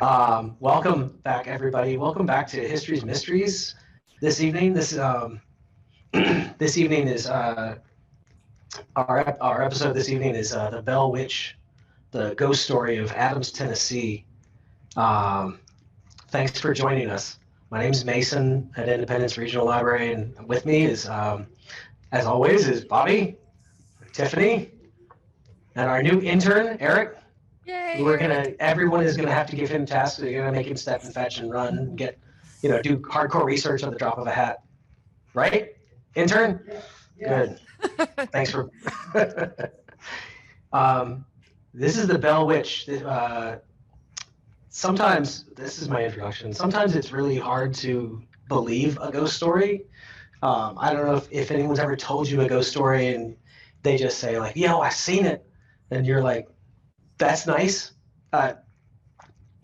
Welcome back, everybody. Welcome back to History's Mysteries. This evening, this evening is our episode. This evening is the Bell Witch, the ghost story of Adams, Tennessee. Um, Thanks for joining us. My name is Mason at Independence Regional Library, and with me is, as always, is Bobby, Tiffany, and our new intern, Eric. Yay, Eric. Everyone is gonna have to give him tasks. You're gonna make him step and fetch and run and get, do hardcore research on the drop of a hat, right? Intern, good. Thanks for. This is the Bell Witch. Sometimes this is my introduction. Sometimes it's really hard to believe a ghost story. I don't know if anyone's ever told you a ghost story and they just say like, I've seen it, and you're like, that's nice.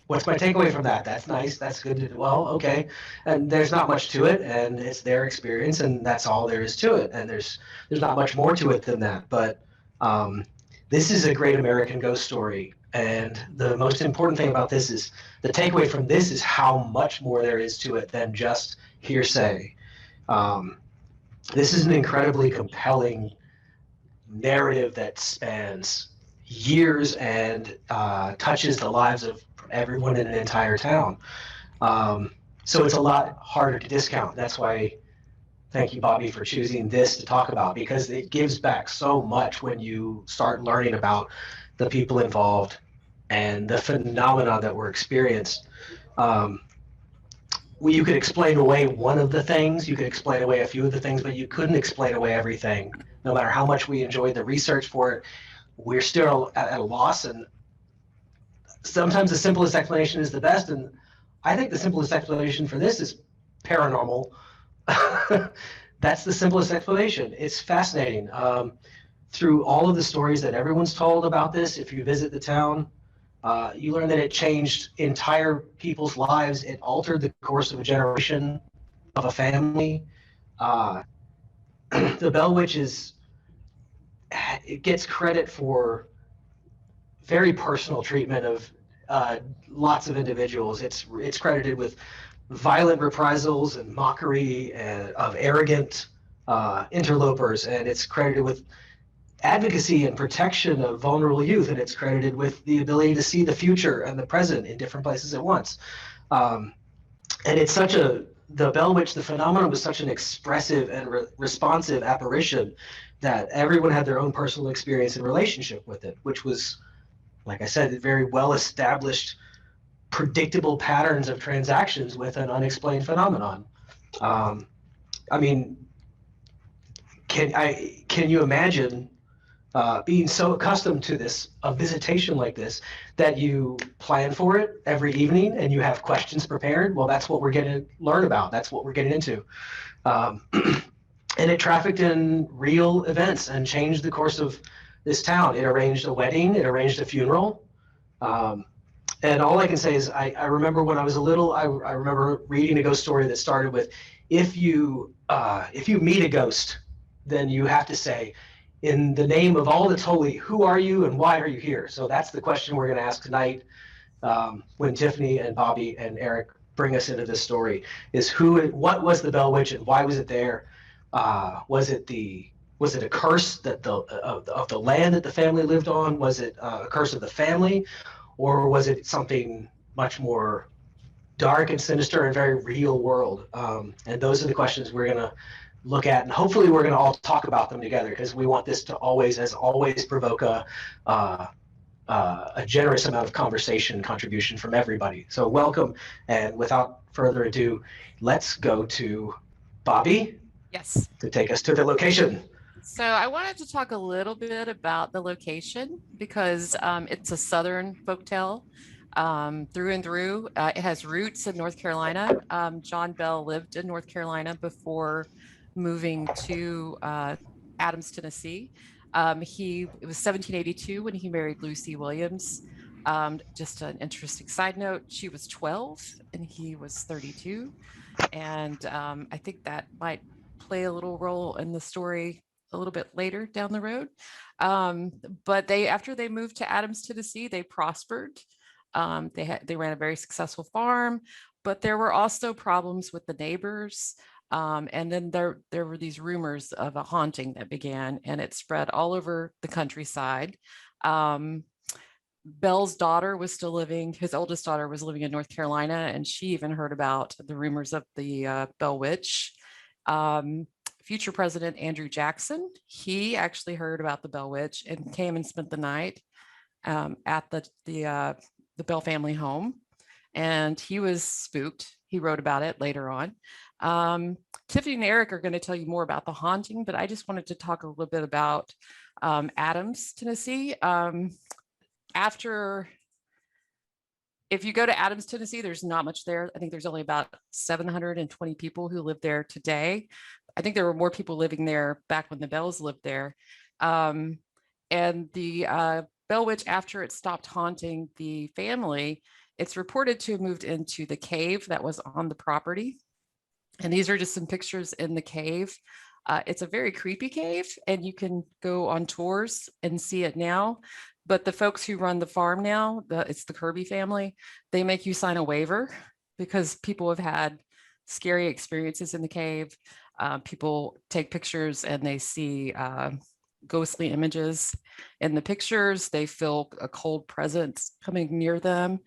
What's my takeaway from that? That's nice. That's good. Well, okay. And there's not much to it, and it's their experience, and that's all there is to it. And there's not much more to it than that. But this is a great American ghost story, and the most important thing about this is the takeaway from this is how much more there is to it than just hearsay. This is an incredibly compelling narrative that spans years and touches the lives of everyone in an entire town. So it's a lot harder to discount. That's why, thank you, Bobby, for choosing this to talk about, because it gives back so much when you start learning about the people involved and the phenomena that were experienced. You could explain away one of the things, you could explain away a few of the things, but you couldn't explain away everything. No matter how much we enjoyed the research for it, we're still at a loss, and sometimes the simplest explanation is the best, and I think the simplest explanation for this is paranormal. That's the simplest explanation. It's fascinating. Through all of the stories that everyone's told about this, if you visit the town, you learn that it changed entire people's lives. It altered the course of a generation, of a family. The Bell Witch it gets credit for very personal treatment of lots of individuals. It's credited with violent reprisals and mockery of arrogant interlopers, and it's credited with advocacy and protection of vulnerable youth, and it's credited with the ability to see the future and the present in different places at once. And it's the Bell Witch, the phenomenon was such an expressive and responsive apparition that everyone had their own personal experience and relationship with it, which was, like I said, very well established, predictable patterns of transactions with an unexplained phenomenon. I mean, can you imagine being so accustomed to a visitation like this, that you plan for it every evening and you have questions prepared? Well, that's what we're going to learn about. That's what we're getting into. And it trafficked in real events and changed the course of this town. It arranged a wedding. It arranged a funeral. And all I can say is I remember when I was a little, I remember reading a ghost story that started with, if you meet a ghost, then you have to say, in the name of all that's holy, who are you and why are you here? So that's the question we're going to ask tonight, when Tiffany and Bobby and Eric bring us into this story, is what was the Bell Witch and why was it there? Was it a curse that of the land that the family lived on? Was it a curse of the family, or was it something much more dark and sinister and very real world? And those are the questions we're going to look at, and hopefully we're going to all talk about them together, because we want this to always provoke a generous amount of conversation contribution from everybody. So welcome, and without further ado, let's go to Bobby. Yes. To take us to the location. So I wanted to talk a little bit about the location, because it's a Southern folktale through and through. It has roots in North Carolina. John Bell lived in North Carolina before moving to Adams, Tennessee. It was 1782 when he married Lucy Williams. Just an interesting side note, she was 12 and he was 32. And I think that might play a little role in the story a little bit later down the road. But after they moved to Adams, Tennessee, they prospered. They ran a very successful farm, but there were also problems with the neighbors. And then there were these rumors of a haunting that began, and it spread all over the countryside. Bell's daughter was still living, his oldest daughter was living in North Carolina, and she even heard about the rumors of the Bell Witch. Future President Andrew Jackson, he actually heard about the Bell Witch and came and spent the night at the Bell family home, and he was spooked. He wrote about it later on. Tiffany and Eric are going to tell you more about the haunting, but I just wanted to talk a little bit about Adams, Tennessee. If you go to Adams, Tennessee, there's not much there. I think there's only about 720 people who live there today. I think there were more people living there back when the Bells lived there. And the Bell Witch, after it stopped haunting the family, it's reported to have moved into the cave that was on the property. And these are just some pictures in the cave. It's a very creepy cave, and you can go on tours and see it now. But the folks who run the farm now, it's the Kirby family, they make you sign a waiver because people have had scary experiences in the cave. People take pictures and they see ghostly images in the pictures. They feel a cold presence coming near them.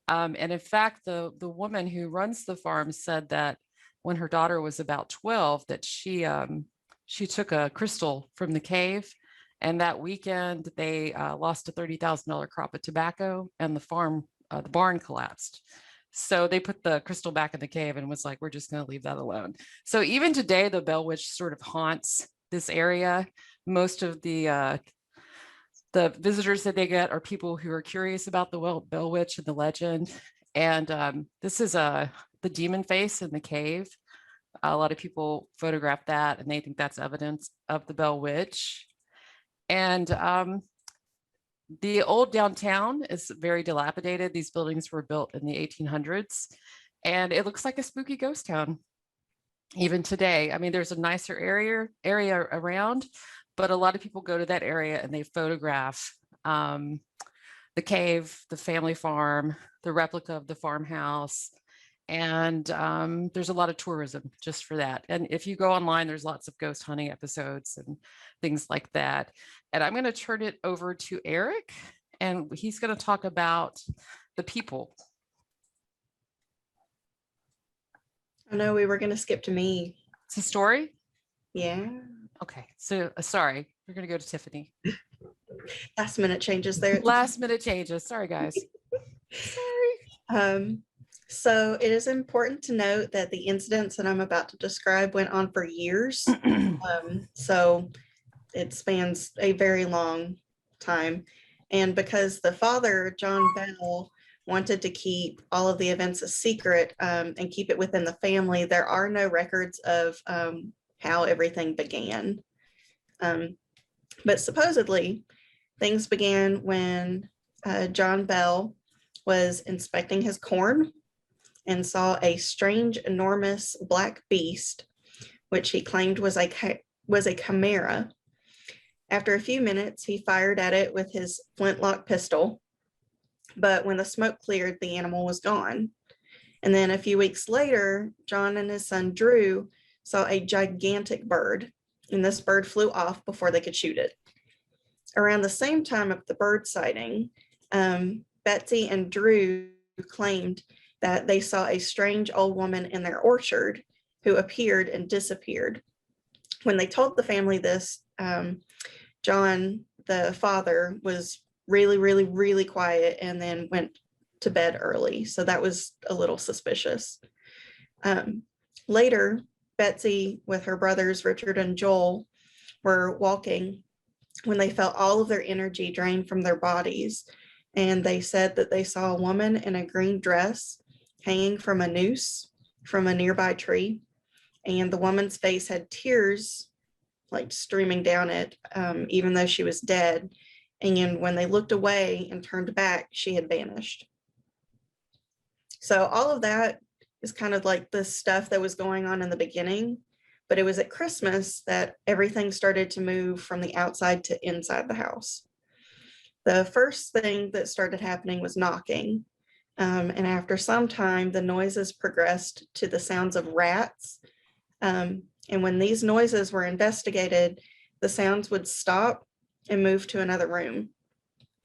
And in fact, the woman who runs the farm said that when her daughter was about 12, that she took a crystal from the cave, and that weekend they lost a $30,000 crop of tobacco, and the barn collapsed. So they put the crystal back in the cave and was like, we're just going to leave that alone. So even today, the Bell Witch sort of haunts this area. Most of the visitors that they get are people who are curious about the Bell Witch and the legend. And this is the demon face in the cave. A lot of people photograph that, and they think that's evidence of the Bell Witch. And the old downtown is very dilapidated. These buildings were built in the 1800s, and it looks like a spooky ghost town even today. I mean, there's a nicer area around, but a lot of people go to that area and they photograph the cave, the family farm, the replica of the farmhouse. And there's a lot of tourism just for that. And if you go online, there's lots of ghost hunting episodes and things like that. And I'm going to turn it over to Eric, and he's going to talk about the people. I know we were going to skip to me. It's a story? Yeah. Okay. So sorry, we're going to go to Tiffany. Last minute changes there. Last minute changes. Sorry, guys. Sorry. So it is important to note that the incidents that I'm about to describe went on for years. So it spans a very long time. And because the father, John Bell, wanted to keep all of the events a secret and keep it within the family, there are no records of how everything began. But supposedly, things began when John Bell was inspecting his corn and saw a strange, enormous black beast, which he claimed was a chimera. After a few minutes, he fired at it with his flintlock pistol, but when the smoke cleared, the animal was gone. And then a few weeks later, John and his son Drew saw a gigantic bird, and this bird flew off before they could shoot it. Around the same time of the bird sighting, Betsy and Drew claimed that they saw a strange old woman in their orchard who appeared and disappeared. When they told the family this, John, the father, was really, really, really quiet and then went to bed early. So that was a little suspicious. Later, Betsy with her brothers, Richard and Joel, were walking when they felt all of their energy drained from their bodies. And they said that they saw a woman in a green dress hanging from a noose from a nearby tree. And the woman's face had tears like streaming down it, even though she was dead. And when they looked away and turned back, she had vanished. So all of that is kind of like the stuff that was going on in the beginning, but it was at Christmas that everything started to move from the outside to inside the house. The first thing that started happening was knocking. And after some time, the noises progressed to the sounds of rats. And when these noises were investigated, the sounds would stop and move to another room.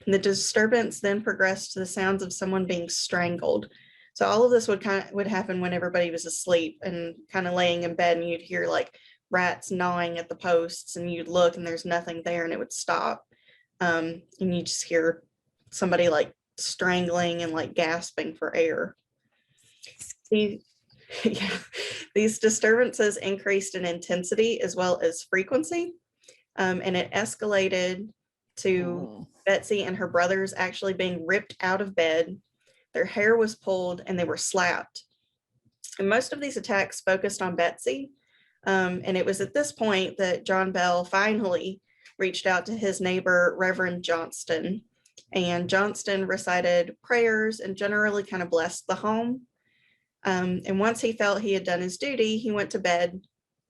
The disturbance then progressed to the sounds of someone being strangled. So all of this would happen when everybody was asleep and kind of laying in bed, and you'd hear like rats gnawing at the posts, and you'd look and there's nothing there, and it would stop. And you just hear somebody like strangling and like gasping for air. These disturbances increased in intensity as well as frequency, and it escalated to Betsy and her brothers actually being ripped out of bed. Their hair was pulled and they were slapped. And most of these attacks focused on Betsy. And it was at this point that John Bell finally reached out to his neighbor, Reverend Johnston. And Johnston recited prayers and generally kind of blessed the home. And once he felt he had done his duty, he went to bed,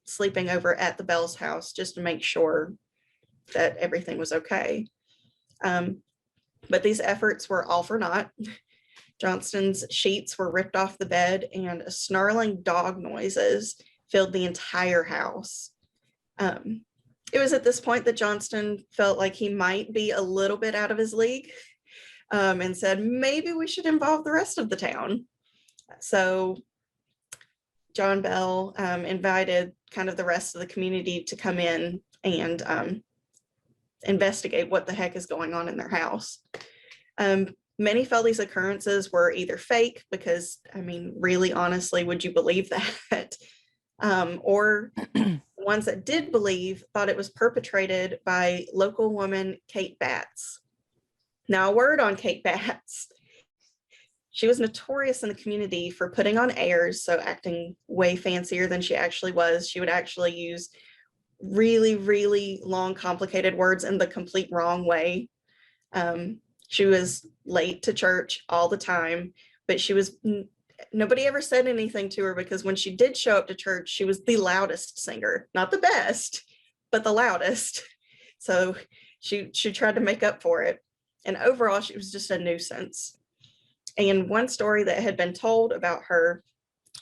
sleeping over at the Bell's house just to make sure that everything was okay. But these efforts were all for naught. Johnston's sheets were ripped off the bed, and snarling dog noises filled the entire house. It was at this point that Johnston felt like he might be a little bit out of his league, and said, maybe we should involve the rest of the town. So John Bell invited kind of the rest of the community to come in and investigate what the heck is going on in their house. Many felt these occurrences were either fake, because, I mean, really, honestly, would you believe that? Or ones that did believe thought it was perpetrated by local woman Kate Batts. Now, a word on Kate Batts. She was notorious in the community for putting on airs, so acting way fancier than she actually was. She would actually use really, really long, complicated words in the complete wrong way. She was late to church all the time, but nobody ever said anything to her, because when she did show up to church, she was the loudest singer, not the best, but the loudest. So she tried to make up for it. And overall, she was just a nuisance. And one story that had been told about her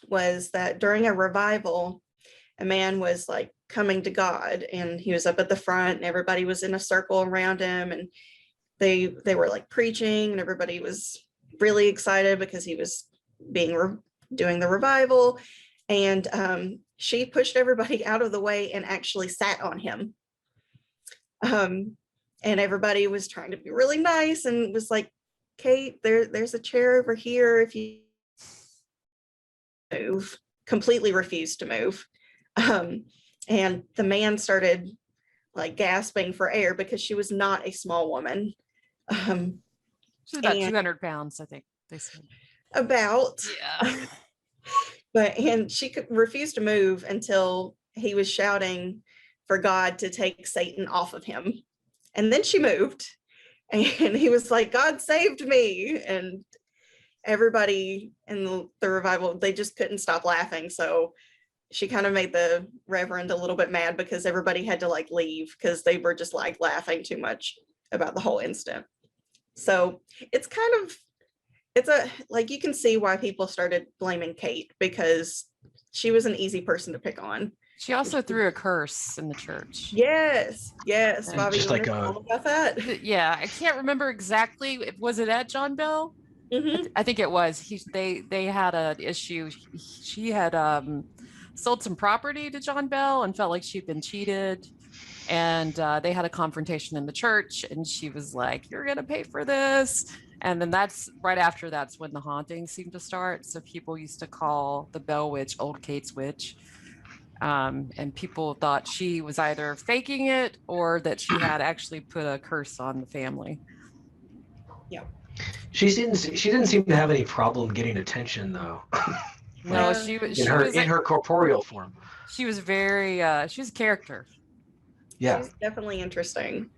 was that during a revival, a man was like coming to God, and he was up at the front, and everybody was in a circle around him, and they were like preaching, and everybody was really excited because he was doing the revival. And she pushed everybody out of the way and actually sat on him. And everybody was trying to be really nice and was like, Kate, there's a chair over here if you move. Completely refused to move. And the man started like gasping for air, because she was not a small woman. She's about 200 pounds, I think they said. About. Yeah. And she could refuse to move until he was shouting for God to take Satan off of him. And then she moved, and he was like, God saved me. And everybody in the revival, they just couldn't stop laughing. So she kind of made the Reverend a little bit mad, because everybody had to like leave, because they were just like laughing too much about the whole incident. So it's like, you can see why people started blaming Kate, because she was an easy person to pick on. She also threw a curse in the church. Yes. Bobby, just like about that? Yeah, I can't remember exactly. Was it at John Bell? Mm-hmm. I think it was. They had an issue. She had sold some property to John Bell and felt like she'd been cheated. And they had a confrontation in the church, and she was like, you're going to pay for this. And then that's when the hauntings seemed to start. So people used to call the Bell Witch Old Kate's Witch. And people thought she was either faking it or that she had actually put a curse on the family. Yeah. She didn't seem to have any problem getting attention, though. No, she was in her corporeal form. She was very she was a character. Yeah. She's definitely interesting.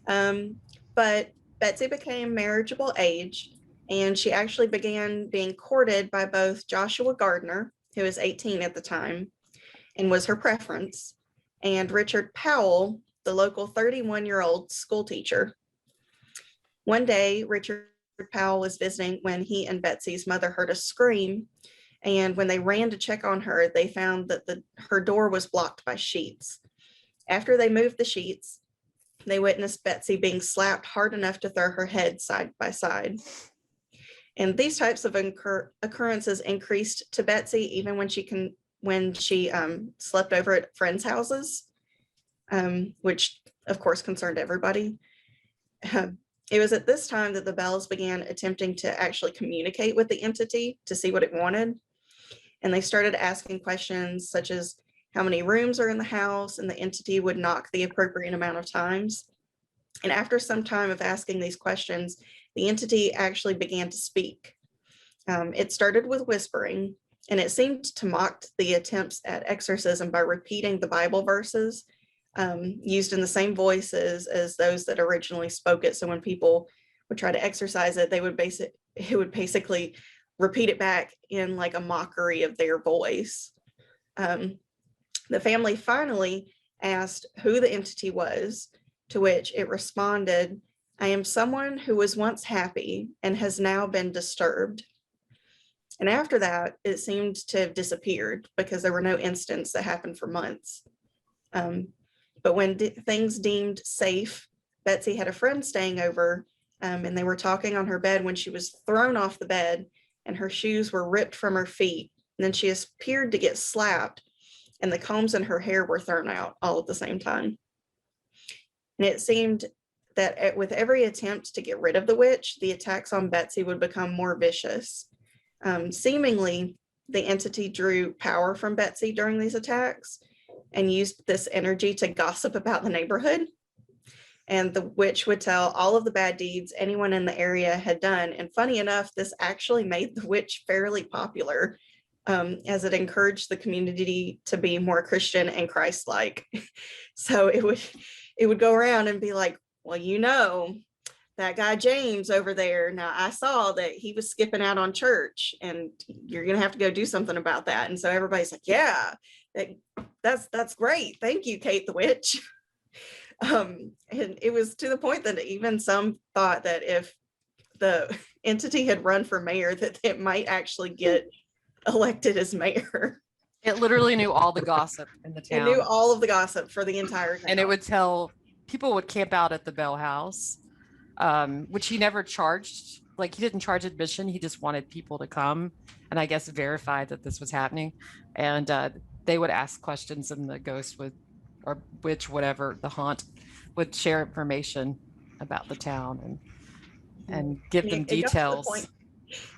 But Betsy became marriageable age, and she actually began being courted by both Joshua Gardner, who was 18 at the time and was her preference, and Richard Powell, the local 31-year-old school teacher. One day, Richard Powell was visiting when he and Betsy's mother heard a scream. And when they ran to check on her, they found that her door was blocked by sheets. After they moved the sheets, they witnessed Betsy being slapped hard enough to throw her head side by side. And these types of occurrences increased to Betsy even when she slept over at friends' houses, which of course concerned everybody. It was at this time that the Bells began attempting to actually communicate with the entity to see what it wanted. And they started asking questions such as how many rooms are in the house, and the entity would knock the appropriate amount of times. And after some time of asking these questions, the entity actually began to speak. It started with whispering, and it seemed to mock the attempts at exorcism by repeating the Bible verses used in the same voices as those that originally spoke it. So when people would try to exorcise it, it would basically repeat it back in like a mockery of their voice. The family finally asked who the entity was, to which it responded, "I am someone who was once happy and has now been disturbed." And after that, it seemed to have disappeared because there were no incidents that happened for months. But when things deemed safe, Betsy had a friend staying over, and they were talking on her bed when she was thrown off the bed and her shoes were ripped from her feet. And then she appeared to get slapped, and the combs in her hair were thrown out all at the same time. And it seemed that with every attempt to get rid of the witch, the attacks on Betsy would become more vicious. Seemingly, the entity drew power from Betsy during these attacks and used this energy to gossip about the neighborhood. And the witch would tell all of the bad deeds anyone in the area had done. And funny enough, this actually made the witch fairly popular, as it encouraged the community to be more Christian and Christ-like. So it would go around and be like, well, you know, that guy James over there, now I saw that he was skipping out on church, and you're gonna have to go do something about that. And so everybody's like, yeah, that's great. Thank you, Kate the Witch. And it was to the point that even some thought that if the entity had run for mayor, that it might actually get elected as mayor. It literally knew all the gossip in the town. It knew all of the gossip for the entire town. And it would tell people would camp out at the Bell House, which he never charged. Like, he didn't charge admission. He just wanted people to come and I guess verify that this was happening. And they would ask questions, and the ghost would, or witch, whatever, the haunt, would share information about the town and give them details.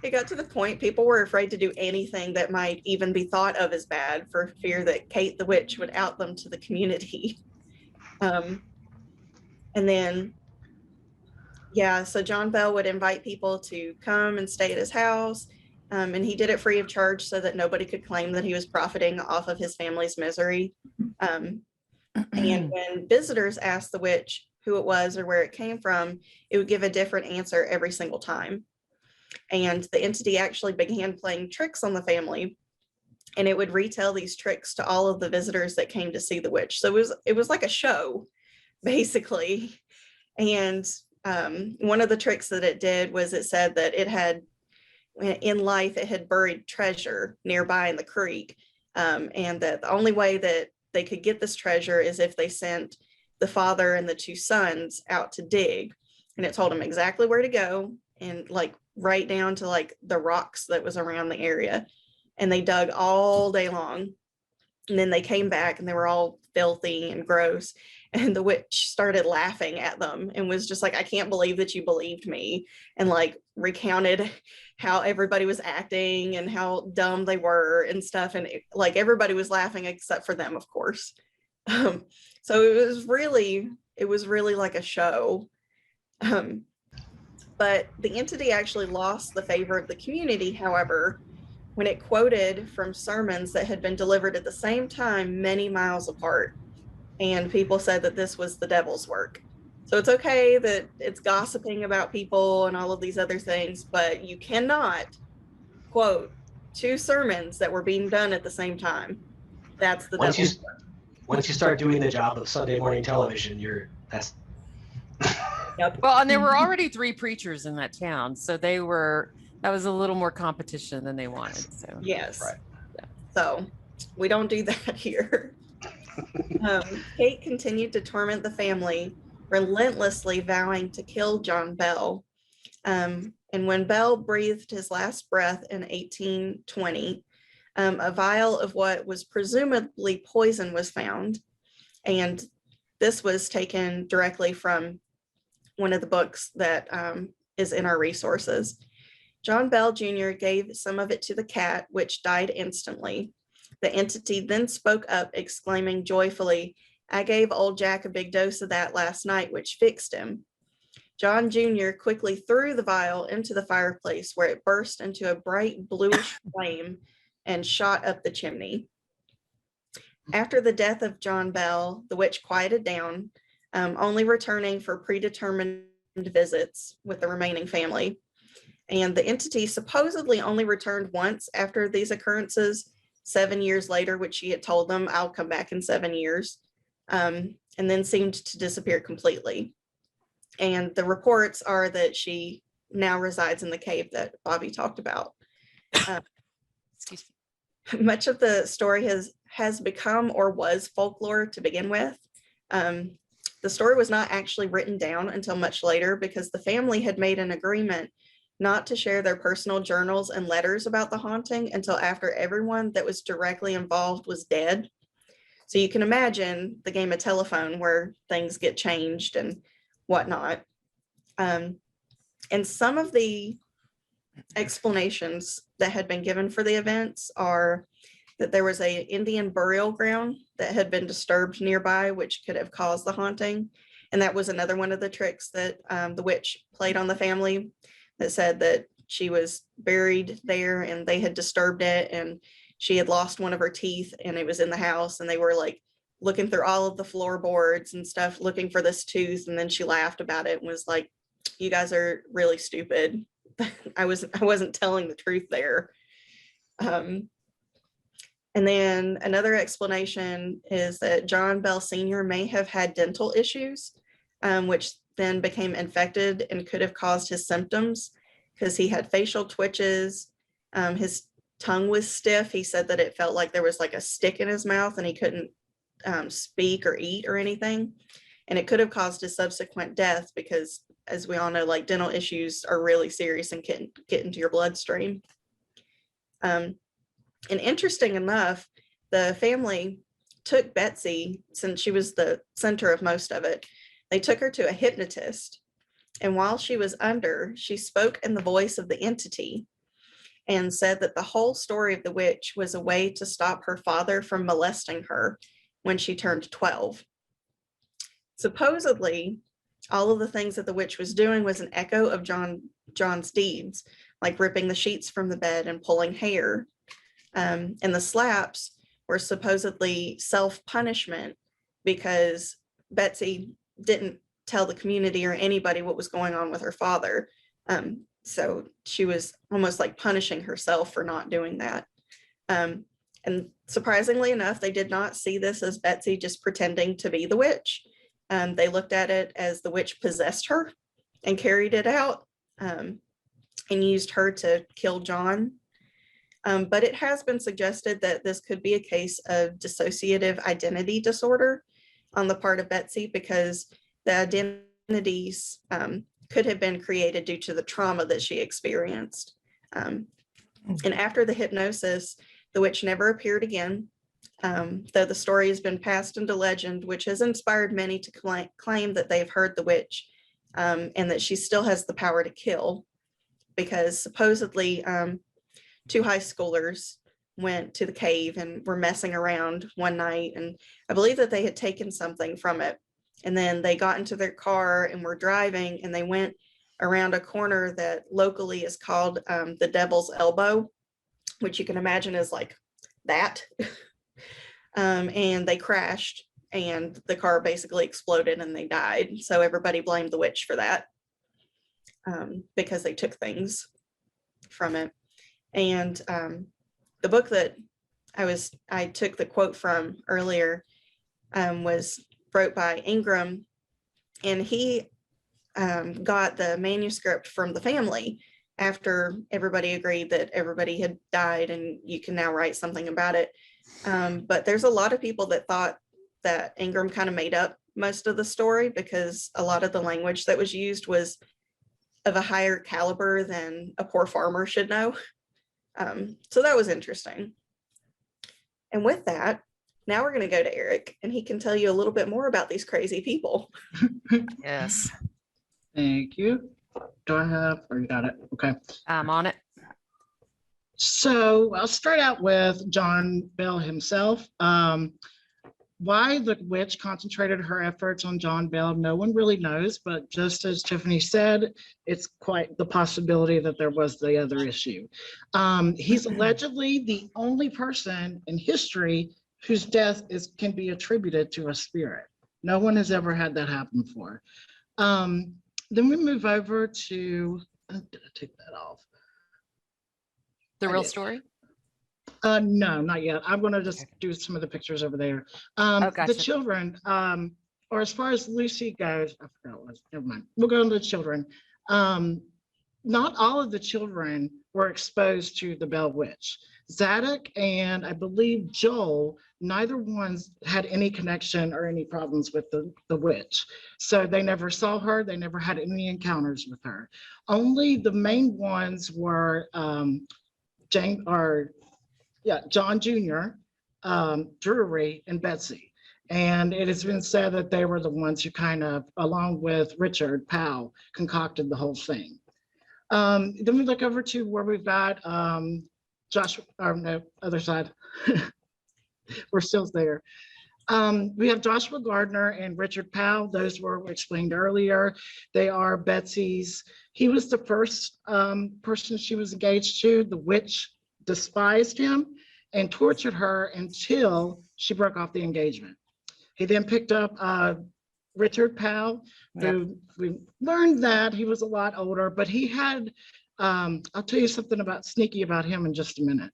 It got to the point people were afraid to do anything that might even be thought of as bad for fear that Kate the Witch would out them to the community. And then, yeah, so John Bell would invite people to come and stay at his house. And he did it free of charge so that nobody could claim that he was profiting off of his family's misery. And when visitors asked the witch who it was or where it came from, it would give a different answer every single time. And the entity actually began playing tricks on the family, and it would retell these tricks to all of the visitors that came to see the witch. So it was like a show, basically. And one of the tricks that it did was it said that it had, in life, it had buried treasure nearby in the creek, and that the only way that they could get this treasure is if they sent the father and the two sons out to dig. And it told them exactly where to go, and like right down to like the rocks that was around the area. And they dug all day long. And then they came back and they were all filthy and gross. And the witch started laughing at them and was just like, I can't believe that you believed me. And like recounted how everybody was acting and how dumb they were and stuff. And like everybody was laughing except for them, of course. So it was really like a show. But the entity actually lost the favor of the community, however, when it quoted from sermons that had been delivered at the same time many miles apart. And people said that this was the devil's work. So it's okay that it's gossiping about people and all of these other things, but you cannot quote two sermons that were being done at the same time. That's the devil's work. Once you start doing the job of Sunday morning television, that's Yep. Well, and there were already 3 preachers in that town, so that was a little more competition than they wanted. So Yes. Right. So we don't do that here. Kate continued to torment the family, relentlessly vowing to kill John Bell. And when Bell breathed his last breath in 1820, a vial of what was presumably poison was found. And this was taken directly from one of the books that is in our resources. John Bell Jr. gave some of it to the cat, which died instantly. The entity then spoke up, exclaiming joyfully, "I gave old Jack a big dose of that last night, which fixed him." John Jr. quickly threw the vial into the fireplace, where it burst into a bright bluish flame and shot up the chimney. After the death of John Bell, the witch quieted down, only returning for predetermined visits with the remaining family. And the entity supposedly only returned once after these occurrences, 7 years later, which she had told them, "I'll come back in 7 years," and then seemed to disappear completely. And the reports are that she now resides in the cave that Bobby talked about. excuse Much of the story has become or was folklore to begin with. The story was not actually written down until much later because the family had made an agreement not to share their personal journals and letters about the haunting until after everyone that was directly involved was dead. So you can imagine the game of telephone where things get changed and whatnot. And some of the explanations that had been given for the events are that there was a Indian burial ground that had been disturbed nearby, which could have caused the haunting. And that was another one of the tricks that the witch played on the family, that said that she was buried there and they had disturbed it and she had lost one of her teeth and it was in the house and they were like looking through all of the floorboards and stuff looking for this tooth, and then she laughed about it and was like, "You guys are really stupid. I wasn't telling the truth there." And then another explanation is that John Bell Sr. may have had dental issues, which then became infected and could have caused his symptoms because he had facial twitches. His tongue was stiff. He said that it felt like there was like a stick in his mouth and he couldn't speak or eat or anything. And it could have caused his subsequent death because, as we all know, like dental issues are really serious and can get into your bloodstream. And interesting enough, the family took Betsy, since she was the center of most of it, they took her to a hypnotist. And while she was under, she spoke in the voice of the entity and said that the whole story of the witch was a way to stop her father from molesting her when she turned 12. Supposedly, all of the things that the witch was doing was an echo of John's deeds, like ripping the sheets from the bed and pulling hair. And the slaps were supposedly self-punishment because Betsy didn't tell the community or anybody what was going on with her father. So she was almost like punishing herself for not doing that. And surprisingly enough, they did not see this as Betsy just pretending to be the witch. They looked at it as the witch possessed her and carried it out and used her to kill John. But it has been suggested that this could be a case of dissociative identity disorder on the part of Betsy because the identities could have been created due to the trauma that she experienced. And after the hypnosis, the witch never appeared again, though the story has been passed into legend, which has inspired many to claim that they've heard the witch and that she still has the power to kill, because supposedly 2 high schoolers went to the cave and were messing around one night, and I believe that they had taken something from it. And then they got into their car and were driving, and they went around a corner that locally is called the Devil's Elbow, which you can imagine is like that. And they crashed, and the car basically exploded and they died. So everybody blamed the witch for that because they took things from it. And the book that I took the quote from earlier was wrote by Ingram, and he got the manuscript from the family after everybody agreed that everybody had died and you can now write something about it. But there's a lot of people that thought that Ingram kind of made up most of the story because a lot of the language that was used was of a higher caliber than a poor farmer should know. So that was interesting. And with that, now we're going to go to Eric and he can tell you a little bit more about these crazy people. Yes, Thank you. Do I have, or you got it? Okay. I'm on it. So I'll start out with John Bell himself. Why the witch concentrated her efforts on John Bell, no one really knows, but just as Tiffany said, it's quite the possibility that there was the other issue. He's allegedly the only person in history whose death can be attributed to a spirit. No one has ever had that happen before. Then we move over to, did I take that off? The real story? No, not yet. I'm going to just do some of the pictures over there. Gotcha. The children, or as far as Lucy goes, I forgot what it was, never mind. We'll go on to the children. Not all of the children were exposed to the Bell Witch. Zadok and I believe Joel, neither one's had any connection or any problems with the witch. So they never saw her. They never had any encounters with her. Only the main ones were John Jr., Drury, and Betsy. And it has been said that they were the ones who kind of, along with Richard Powell, concocted the whole thing. Then we look over to where we've got Joshua, or no, other side. We're still there. We have Joshua Gardner and Richard Powell. Those were explained earlier. They are Betsy's. He was the first person she was engaged to. The witch despised him and tortured her until she broke off the engagement. He then picked up Richard Powell, who we learned that he was a lot older, but he had, I'll tell you something sneaky about him in just a minute.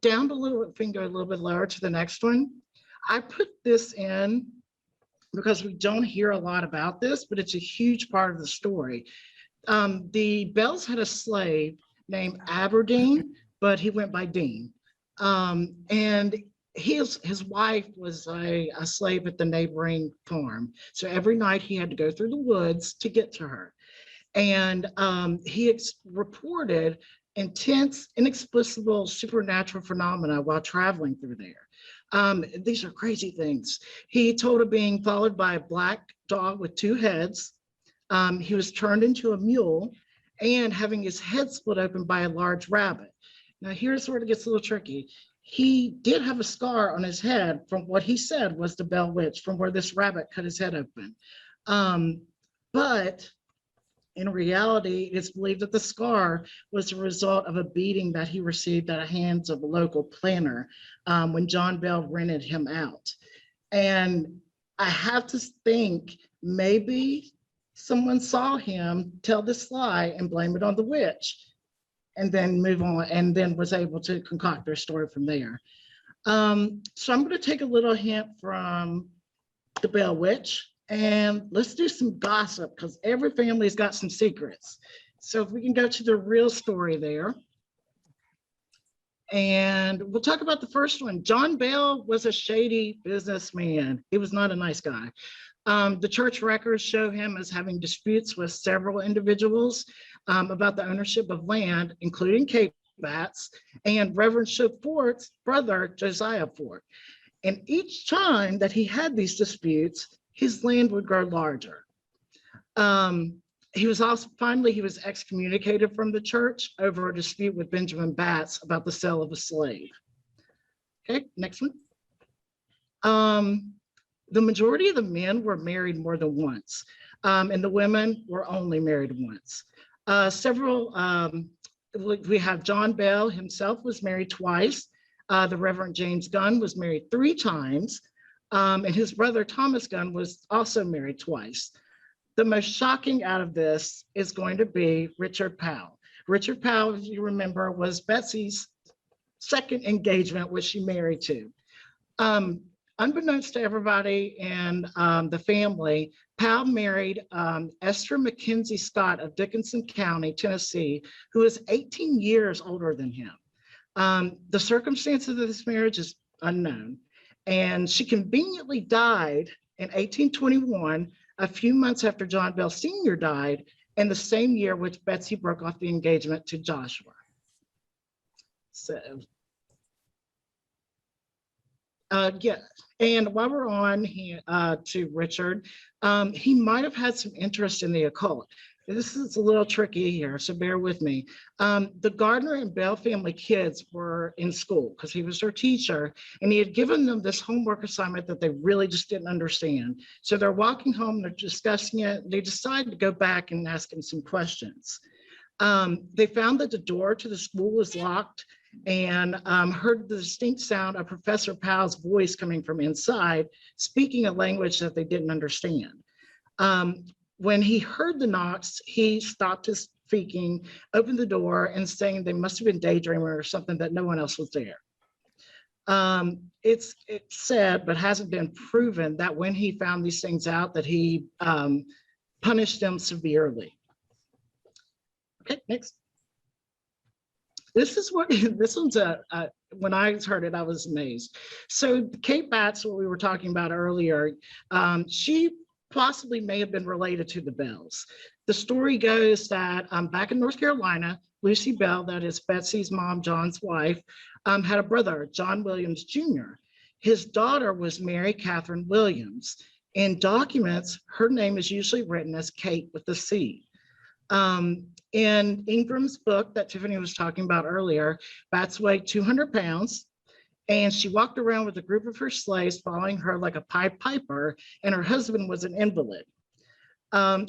Down a little, if we can go a little bit lower to the next one. I put this in because we don't hear a lot about this, but it's a huge part of the story. The Bells had a slave named Aberdeen, but he went by Dean. And his wife was a slave at the neighboring farm. So every night he had to go through the woods to get to her. And he reported intense, inexplicable supernatural phenomena while traveling through there. These are crazy things. He told of being followed by a black dog with 2 heads. He was turned into a mule and having his head split open by a large rabbit. Now here's where it gets a little tricky. He did have a scar on his head from what he said was the Bell Witch, from where this rabbit cut his head open. But in reality, it's believed that the scar was a result of a beating that he received at the hands of a local planter when John Bell rented him out. And I have to think maybe someone saw him tell this lie and blame it on the witch and then move on, and then was able to concoct their story from there. So I'm going to take a little hint from the Bell Witch, and let's do some gossip because every family's got some secrets. So if we can go to the real story there. And we'll talk about the first one. John Bell was a shady businessman. He was not a nice guy. The church records show him as having disputes with several individuals about the ownership of land, including Cape Bats and Reverend Shook Fort's brother, Josiah Fort. And each time that he had these disputes, his land would grow larger. He was excommunicated from the church over a dispute with Benjamin Batts about the sale of a slave. Okay, next one. The majority of the men were married more than once, and the women were only married once. We have John Bell himself was married twice. The Reverend James Gunn was married 3 times, and his brother Thomas Gunn was also married twice. The most shocking out of this is going to be Richard Powell. Richard Powell, if you remember, was Betsy's second engagement, which she married to. unbeknownst to everybody in the family, Powell married Esther Mackenzie Scott of Dickinson County, Tennessee, who is 18 years older than him. The circumstances of this marriage is unknown, and she conveniently died in 1821, a few months after John Bell Sr. died, in the same year which Betsy broke off the engagement to Joshua. So, yeah, and while we're on here to Richard, he might have had some interest in the occult. This is a little tricky here, so bear with me. The Gardner and Bell family kids were in school because he was their teacher, and he had given them this homework assignment that they really just didn't understand. So they're walking home, they're discussing it. They decided to go back and ask him some questions. They found that the door to the school was locked and heard the distinct sound of Professor Powell's voice coming from inside, speaking a language that they didn't understand. When he heard the knocks, he stopped his speaking, opened the door, and saying they must have been daydreaming or something, that no one else was there. It's said, but hasn't been proven, that when he found these things out, that he punished them severely. Okay, next. This one's when I heard it, I was amazed. So Kate Batts, what we were talking about earlier, she possibly may have been related to the Bells. The story goes that back in North Carolina, Lucy Bell, that is Betsy's mom, John's wife, had a brother, John Williams Jr. His daughter was Mary Catherine Williams. In documents, her name is usually written as Kate with a C. In Ingram's book that Tiffany was talking about earlier, Batts weighed 200 pounds. And she walked around with a group of her slaves following her like a Pied Piper, and her husband was an invalid.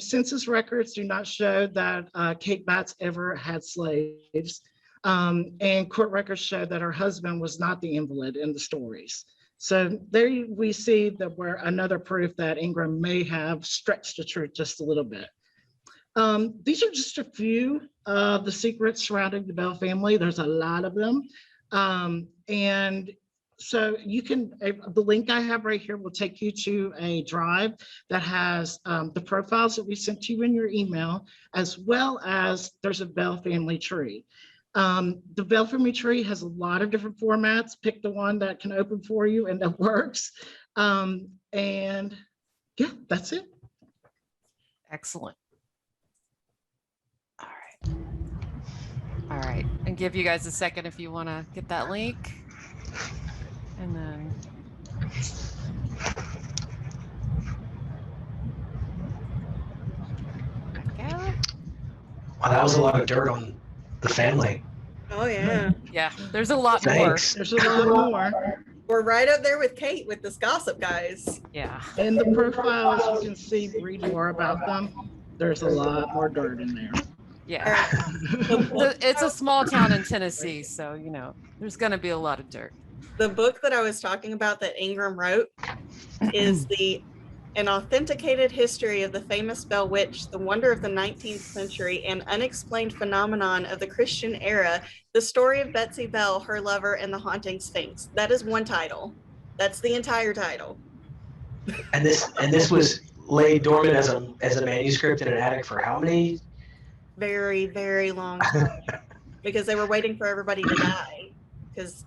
Census records do not show that Kate Batts ever had slaves, and court records show that her husband was not the invalid in the stories. So there we see that we're another proof that Ingram may have stretched the truth just a little bit. These are just a few of the secrets surrounding the Bell family. There's a lot of them. And so you can, the link I have right here will take you to a drive that has the profiles that we sent to you in your email, as well as there's a Bell family tree. The Bell family tree has a lot of different formats. Pick the one that can open for you and that works. And yeah, that's it. Excellent. All right, and give you guys a second if you want to get that link. And then back out. Wow, that was a lot of dirt on the family. Oh yeah. Yeah, there's a lot Thanks. There's a lot more. We're right up there with Kate with this gossip, guys. more. Yeah. In the profiles, you can see, read more about them. There's a lot more dirt in there. Yeah. It's a small town in Tennessee, so you know there's going to be a lot of dirt. The book that I was talking about that Ingram wrote is an authenticated history of the famous Bell Witch, the wonder of the 19th century, and unexplained phenomenon of the Christian era, the story of Betsy Bell, her lover, and the haunting Sphinx. That is one title. That's the entire title. And this was laid dormant as a manuscript in an attic for how many? Very, very long time. Because they were waiting for everybody to die. Because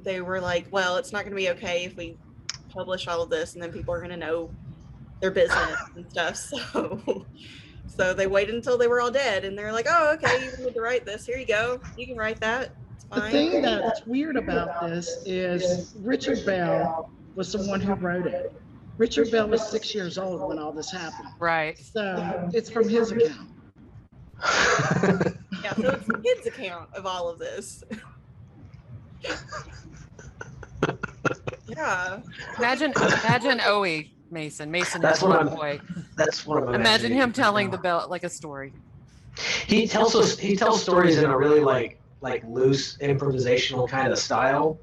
they were like, well, it's not going to be okay if we publish all of this, and then people are going to know their business and stuff. So they waited until they were all dead, and they're like, oh, okay, you need to write this. Here you go. You can write that. It's fine. The thing that's weird about this is Richard Bell was the one who wrote it. Richard Bell was 6 years old when all this happened. Right. So it's from his account. Yeah, so it's the kid's account of all of this. Yeah. Imagine Owie Mason. That's is what a I'm- boy. That's what I'm Imagine imagining. him telling the Bell like a story. He tells stories in a really like loose improvisational kind of style,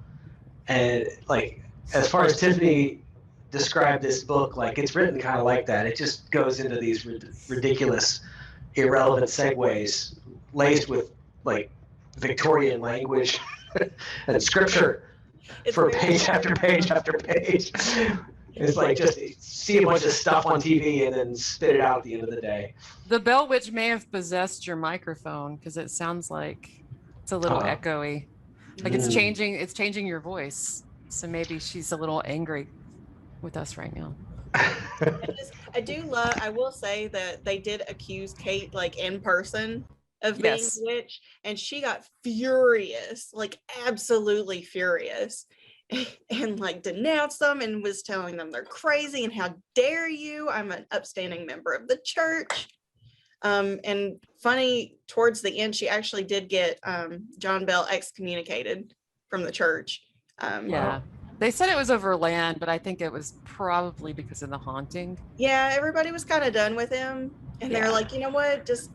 and like as far as Tiffany described this book, like it's written kind of like that. It just goes into these ridiculous, irrelevant segues laced with like Victorian language and scripture. for very- page after page after page. It's like just see a bunch of stuff on TV and then spit it out at the end of the day. The Bell Witch may have possessed your microphone because it sounds like it's a little Uh-huh. echoey. Like it's changing your voice. So maybe she's a little angry with us right now. I will say that they did accuse Kate like in person of being Yes. a witch, and she got furious, like absolutely furious, and like denounced them and was telling them they're crazy and how dare you, I'm an upstanding member of the church. And funny, towards the end she actually did get John Bell excommunicated from the church. Yeah. They said it was over land, but I think it was probably because of the haunting. Yeah, everybody was kind of done with him, and Yeah. they're like, you know what, just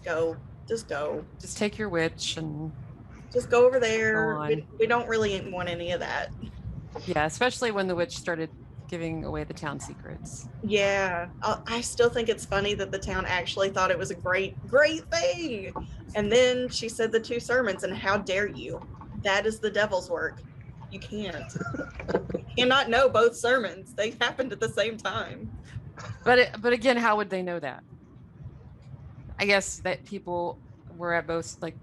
go. Just take your witch and Just go over there. Go on. We don't really want any of that. yeah, especially when the witch started giving away the town secrets. Yeah, I still think it's funny that the town actually thought it was a great thing. And then she said the 2 sermons, and how dare you? That is the devil's work. You can't. You cannot know both sermons. They happened at the same time. But again, how would they know that? I guess that people were at both, like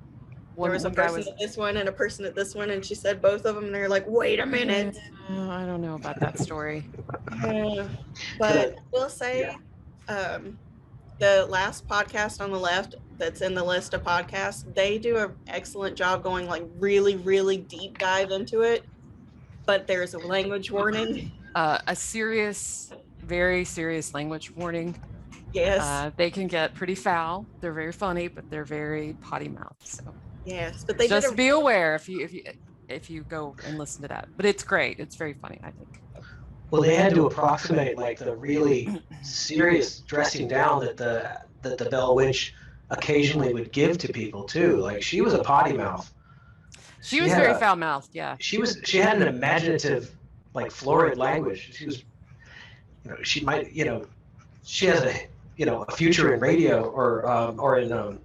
There was a person at this one and a person at this one, and she said both of them, and they're like, wait a minute. I don't know about that story. But I will say, the last podcast on the left that's in the list of podcasts, they do an excellent job going like really, really deep dive into it. But there's a language warning. A serious, very serious language warning. Yes. They can get pretty foul. They're very funny, but they're very potty mouthed. So Yes, but they just did be aware if you go and listen to that. But it's great. It's very funny, I think. Well, they had to approximate like the really serious dressing down that the Bell Witch occasionally would give to people too. Like she was a potty mouth. She was very foul mouthed. Yeah. She had an imaginative, like florid language. She was, she might, she has a future in radio or in,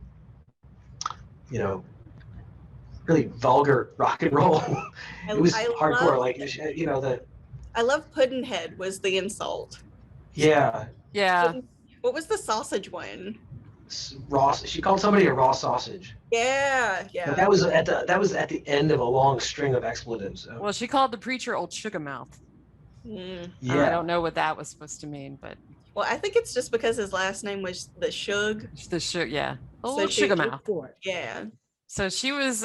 really vulgar rock and roll. It was hardcore. I love Puddinhead was the insult. Yeah. Yeah. What was the sausage one? Raw. She called somebody a raw sausage. Yeah. But that was at the end of a long string of expletives. So. Well, she called the preacher old sugar mouth. Mm. Yeah. I don't know what that was supposed to mean, but. Well, I think it's just because his last name was the Shug. The sugar, yeah. Old So sugar mouth. Yeah. So she was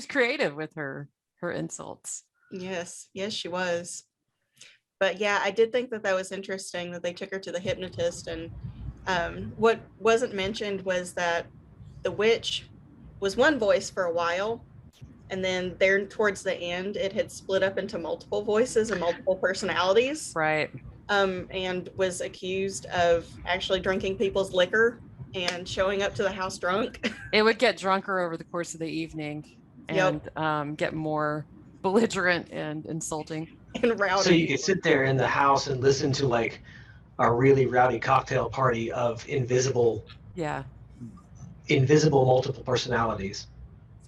creative with her insults. Yes, she was. But yeah, I did think that was interesting that they took her to the hypnotist. And what wasn't mentioned was that the witch was one voice for a while, and then there towards the end, it had split up into multiple voices and multiple personalities. Right. And was accused of actually drinking people's liquor and showing up to the house drunk. It would get drunker over the course of the evening and get more belligerent and insulting. And rowdy. So you could sit there in the house and listen to like a really rowdy cocktail party of invisible multiple personalities.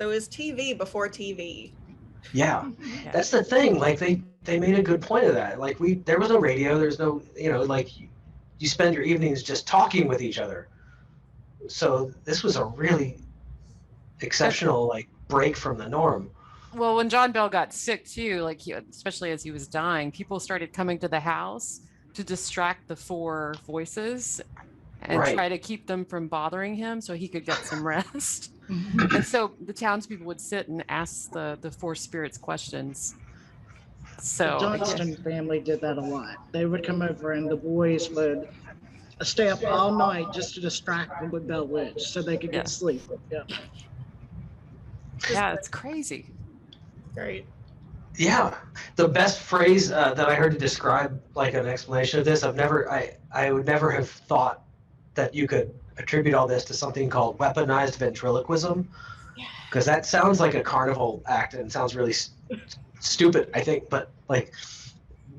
So it was TV before TV. Yeah. That's the thing. Like they made a good point of that. Like there was no radio. There's no, like you spend your evenings just talking with each other. So this was a really exceptional like break from the norm. Well, when John Bell got sick too, like especially as he was dying, people started coming to the house to distract the 4 voices and try to keep them from bothering him so he could get some rest. And so the townspeople would sit and ask the 4 spirits questions. So the Johnston family did that a lot. They would come over and the boys would stay up all night just to distract them with Bell Witch so they could get sleep. Yeah. Yeah, it's crazy. Great. Yeah, the best phrase that I heard to describe like an explanation of this, I would never have thought that you could attribute all this to something called weaponized ventriloquism, because that sounds like a carnival act and sounds really stupid, I think. But like,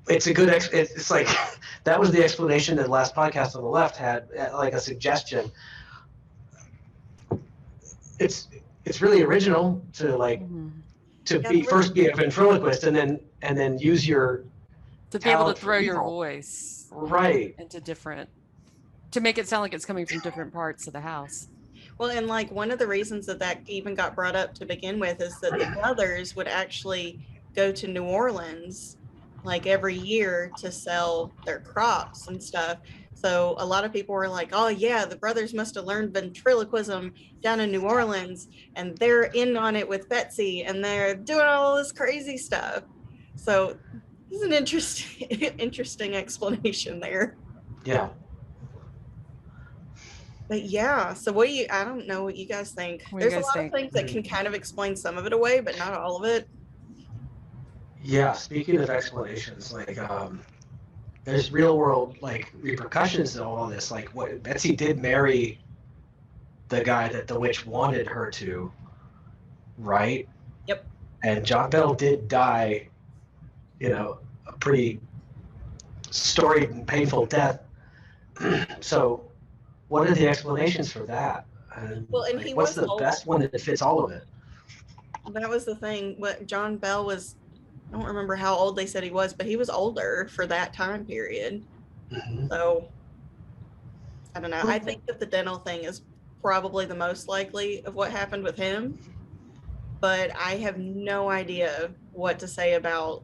it's a good it's like that was the explanation that the last podcast on the left had, like a suggestion. It's really original to like. to Yeah, first be a ventriloquist and then use your To be able to talent for throw your evil. voice Right. into different, to make it sound like it's coming from different parts of the house. Well, and like one of the reasons that even got brought up to begin with is that the brothers would actually go to New Orleans like every year to sell their crops and stuff. So a lot of people were like, oh yeah, the brothers must have learned ventriloquism down in New Orleans and they're in on it with Betsy and they're doing all this crazy stuff. So this is an interesting explanation there. Yeah. But yeah, so what do you, I don't know what you guys think. What do you There's a guys lot of think? things that can kind of explain some of it away, but not all of it. Yeah. Speaking of explanations, like there's real world like repercussions to all this. Like what Betsy did marry the guy that the witch wanted her to, right? Yep. And John Bell did die, a pretty storied and painful death. So what are the explanations for that? Well, and like, he what's was the old. best one that fits all of it? That was the thing. What John Bell was, I don't remember how old they said he was, but he was older for that time period. Mm-hmm. So I don't know. I think that the dental thing is probably the most likely of what happened with him, but I have no idea what to say about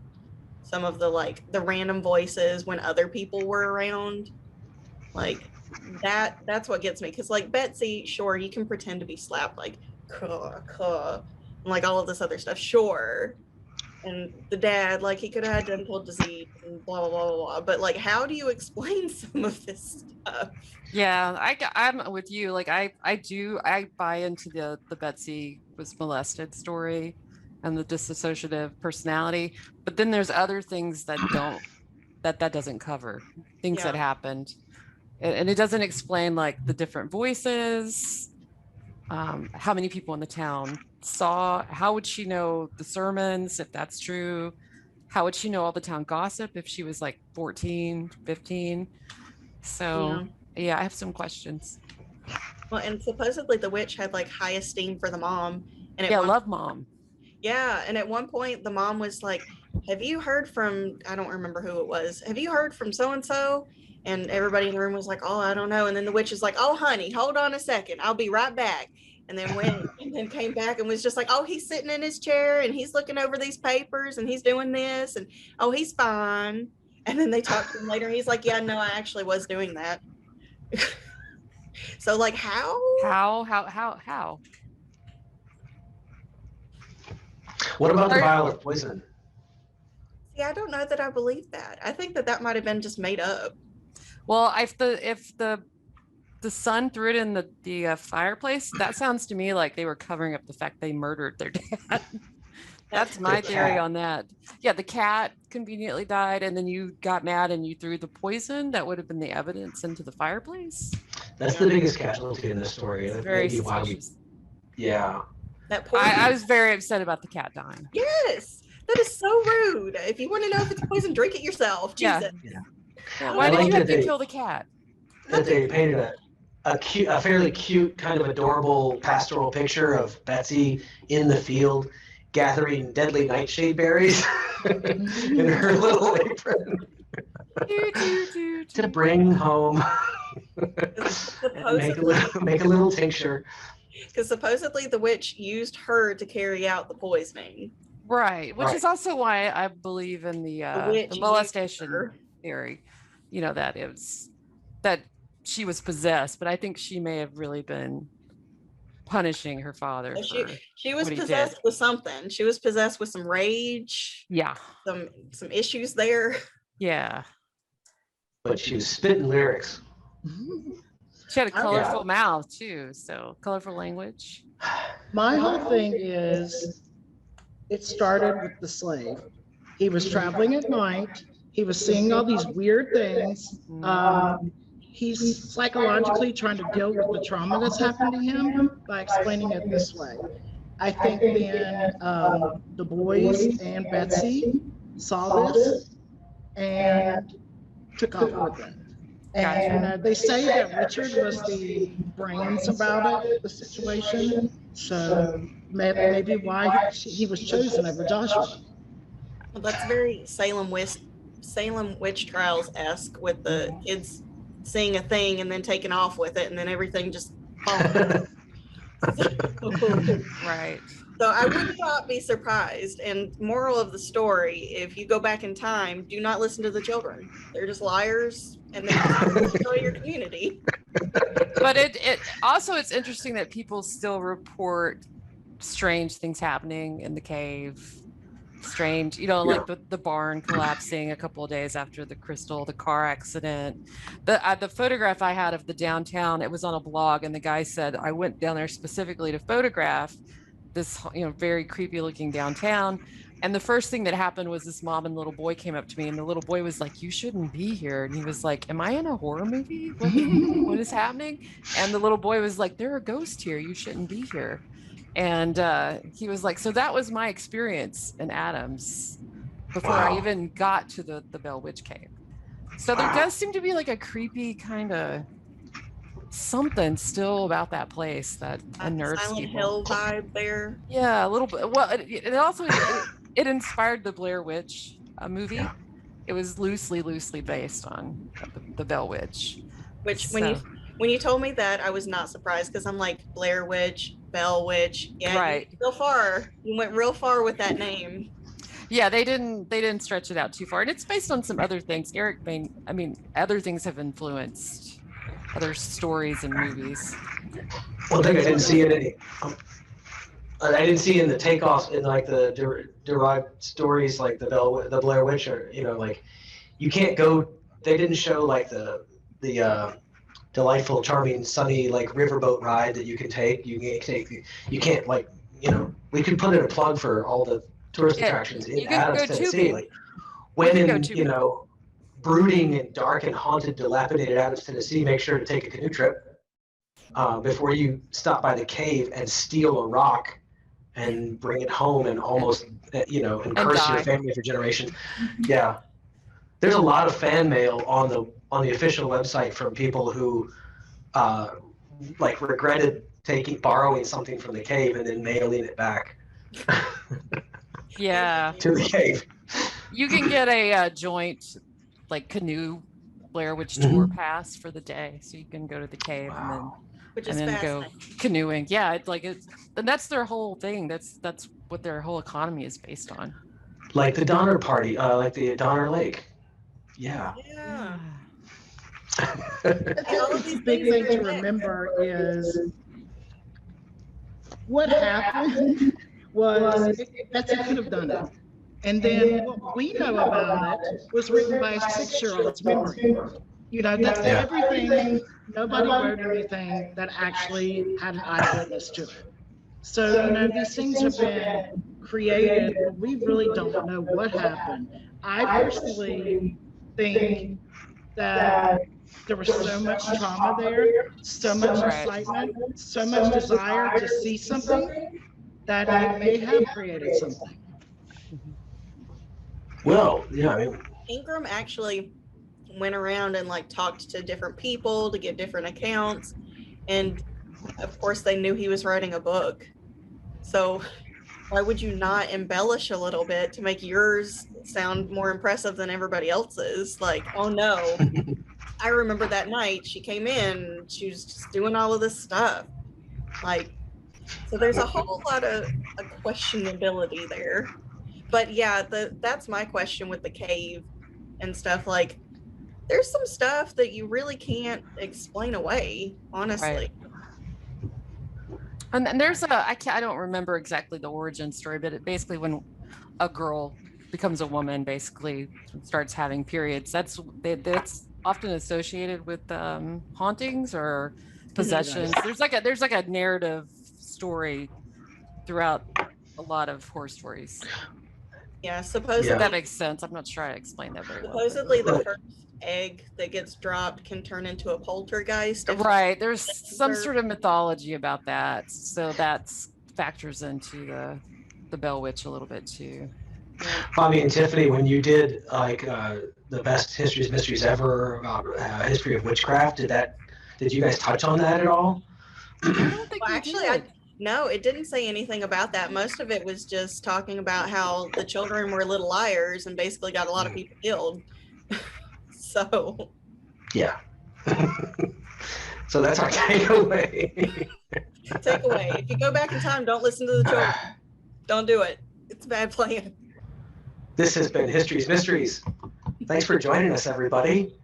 some of the random voices when other people were around. Like that's what gets me, because like Betsy, sure, you can pretend to be slapped like caw, caw, and like all of this other stuff, sure. And the dad, like he could have had dental disease and blah blah blah blah blah. But like, how do you explain some of this stuff? Yeah, I'm with you. Like I buy into the Betsy was molested story and the dissociative personality, but then there's other things that doesn't cover, things that Yeah. happened, and it doesn't explain like the different voices, how many people in the town saw, how would she know the sermons if that's true, how would she know all the town gossip if she was like 14, 15? So yeah, I have some questions. Well, and supposedly the witch had like high esteem for the mom. And Yeah, love mom. Yeah, and at one point the mom was like, have you heard from, I don't remember who it was, have you heard from so and so? And everybody in the room was like, oh, I don't know. And then the witch is like, oh honey, hold on a second, I'll be right back. And then went and then came back and was just like, oh, he's sitting in his chair and he's looking over these papers and he's doing this, and oh, he's fine. And then they talked to him later and he's like, yeah, no, I actually was doing that. So like how? What about the vial of poison? See, I don't know that I believe that. I think that might have been just made up. Well, if the son threw it in the fireplace, that sounds to me like they were covering up the fact they murdered their dad. That's my theory on that. Yeah, the cat conveniently died, and then you got mad and you threw the poison that would have been the evidence into the fireplace. That's the biggest casualty in this story. It's very suspicious. Yeah. That poor I was very upset about the cat dying. Yes, that is so rude. If you want to know if it's poison, drink it yourself. Jesus. Yeah. Why did you have to kill the cat? That they painted a fairly cute, kind of adorable pastoral picture of Betsy in the field gathering deadly nightshade berries in her little apron to bring home and make a little tincture. Because supposedly the witch used her to carry out the poisoning. Right, which is also why I believe in the molestation theory. You know, that she was possessed, but I think she may have really been punishing her father. She was possessed with something. She was possessed with some rage. Yeah. Some issues there. Yeah. But she was spitting lyrics. She had a colorful mouth too, so colorful language. My whole thing is, it started with the slave. He was traveling at night. He was seeing all these weird things. He's psychologically trying to deal with the trauma that's happened to him by explaining it this way. I think then the boys and Betsy saw this and took off with it. And they say that Richard was the brains about it, the situation. So maybe why he was chosen over Joshua. Well, that's very Salem Witch Trials-esque, with the kids seeing a thing and then taking off with it, and then everything just falls. Right. So I would not be surprised. And moral of the story, if you go back in time, do not listen to the children. They're just liars, and they just destroy your community. But it also, it's interesting that people still report strange things happening in the cave. Strange, like the barn collapsing a couple of days after the car accident. The photograph I had of the downtown, it was on a blog, and the guy said, I went down there specifically to photograph this, very creepy looking downtown. And the first thing that happened was this mom and little boy came up to me, and the little boy was like, you shouldn't be here. And he was like, am I in a horror movie? What is happening? And the little boy was like, there are ghosts here. You shouldn't be here. And he was like, so that was my experience in Adams before I even got to the Bell Witch Cave. So there does seem to be like a creepy kind of something still about that place that unnerves Silent people. Hill vibe there. Yeah, a little bit. Well, it also it inspired the Blair Witch movie. It was loosely based on the Bell Witch. Which when you told me that, I was not surprised, because I'm like, Blair Witch, Bell Witch. Yeah, right. You went real far with that name. Yeah, they didn't stretch it out too far, and it's based on some other things. Other things have influenced other stories and movies. One thing I didn't see in any, I didn't see in the takeoffs in like the derived stories like the Blair Witch, or like you can't go. They didn't show like the delightful, charming, sunny like riverboat ride that you can take. You can't like we could put in a plug for all the tourist attractions in Adams, Tennessee. Like when in brooding and dark and haunted, dilapidated Adams, Tennessee, make sure to take a canoe trip before you stop by the cave and steal a rock and bring it home and almost and curse your family for generations. Yeah, there's a lot of fan mail on the official website from people who like regretted borrowing something from the cave and then mailing it back. Yeah. To the cave. You can get a joint like canoe Blair Witch tour pass for the day, so you can go to the cave and then go canoeing. Yeah, and that's their whole thing. That's what their whole economy is based on. Like the Donner Party, like the Donner Lake. Yeah. Yeah. The big thing to remember is what happened was Betsy could have done it. And then what we know about it was written by a 6-year-old's memory. That's everything. Nobody wrote anything that actually had an eyewitness to it. So, these things have been created. We really don't know what happened. I personally think that there was so much trauma there, so much excitement, so much desire to see something that it may have created something. Well, yeah, Ingram actually went around and talked to different people to get different accounts, and of course they knew he was writing a book. So why would you not embellish a little bit to make yours sound more impressive than everybody else's? Like, oh no, I remember that night she came in, she was just doing all of this stuff. So there's a whole lot of questionability there. But yeah, that's my question with the cave and stuff. There's some stuff that you really can't explain away, honestly. Right. And there's I don't remember exactly the origin story, but basically when a girl becomes a woman, basically starts having periods, that's often associated with hauntings or possessions. There's like a narrative story throughout a lot of horror stories. Yeah, supposedly. If that makes sense. I'm not sure I explained that very well. Supposedly the first egg that gets dropped can turn into a poltergeist. Right. There's some sort of mythology about that. So that factors into the Bell Witch a little bit too. I mean, Tiffany, when you did the best histories, mysteries ever about history of witchcraft, did you guys touch on that at all? I don't think actually, No, it didn't say anything about that. Most of it was just talking about how the children were little liars and basically got a lot of people killed. So, Yeah. So that's our takeaway. takeaway. If you go back in time, don't listen to the children. Don't do it. It's a bad plan. This has been History's Mysteries. Thanks for joining us, everybody.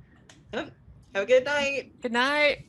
Have a good night. Good night.